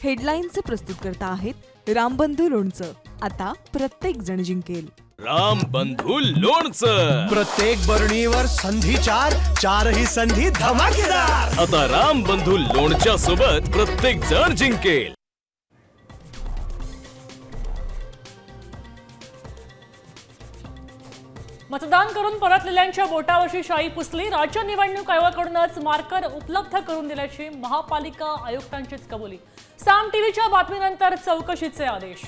हेडलाईनचे प्रस्तुतकर्ता आहेत रामबंधू लोणचं. आता प्रत्येक जण जिंकेल. रामबंधू लोणचं. प्रत्येक बरणीवर संधी चारही संधी धमाकेदार. आता रामबंधू लोणच्या सोबत प्रत्येक जण जिंकेल. मतदान करून परतलेल्यांच्या बोटावरची शाई पुसली. राज्य निवडणूक आयोगाकडूनच मार्कर उपलब्ध करून दिल्याची महापालिका आयुक्तांचीच कबुली. साम टीव्हीच्या बातमीनंतर चौकशीचे आदेश.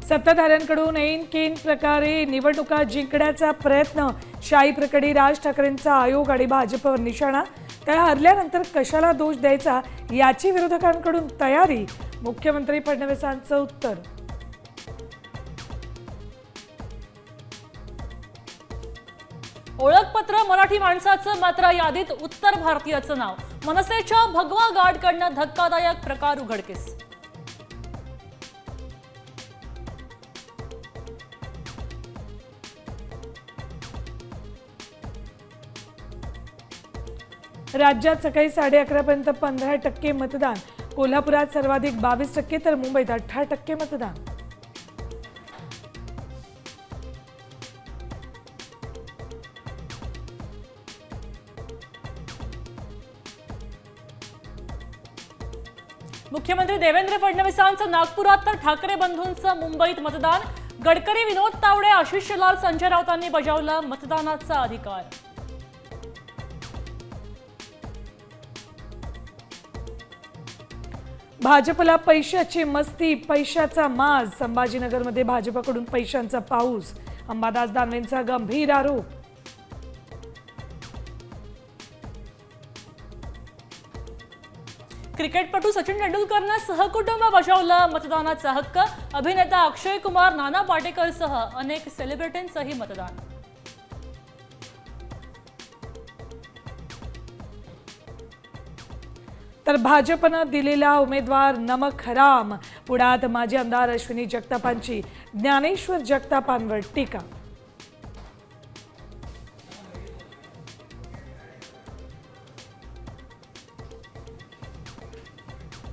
सत्ताधाऱ्यांकडून ऐन केन प्रकारे निवडणुका जिंकण्याचा प्रयत्न. शाही प्रकरणी राज ठाकरेंचा आयोग आणि भाजपवर निशाणा. त्या हरल्यानंतर कशाला दोष द्यायचा याची विरोधकांकडून तयारी. मुख्यमंत्री फडणवीसांचं उत्तर. ओळखपत्र मराठी माणसाचं, मात्र यादीत उत्तर भारतीयाचं नाव. मनसेच्या भगवा गार्डकडनं धक्कादायक प्रकार उघडकीस. राज्यात सकाळी 11:30 पर्यंत 15% मतदान. कोल्हापुरात सर्वाधिक 22% तर मुंबईत 18% मतदान. मुख्यमंत्री देवेंद्र फडणवीसांचं नागपुरात तर ठाकरे बंधूंचं मुंबईत मतदान. गडकरी, विनोद तावडे, आशिष शेलार, संजय राऊतांनी बजावला मतदानाचा अधिकार. भाजपला पैशाची मस्ती, पैशाचा माज. संभाजीनगरमध्ये भाजपकडून पैशांचा पाऊस. अंबादास दानवेंचा गंभीर आरोप. क्रिकेटपटू सचिन तेंडुलकरनं सहकुटुंब बजावला मतदानाचा हक्क. अभिनेता अक्षय कुमार, नाना पाटेकरसह अनेक सेलिब्रिटींचंही मतदान. तर भाजपनं दिलेला उमेदवार नमक हराम. पुण्यात माजी आमदार अश्विनी जगतापांची ज्ञानेश्वर जगतापांवर टीका.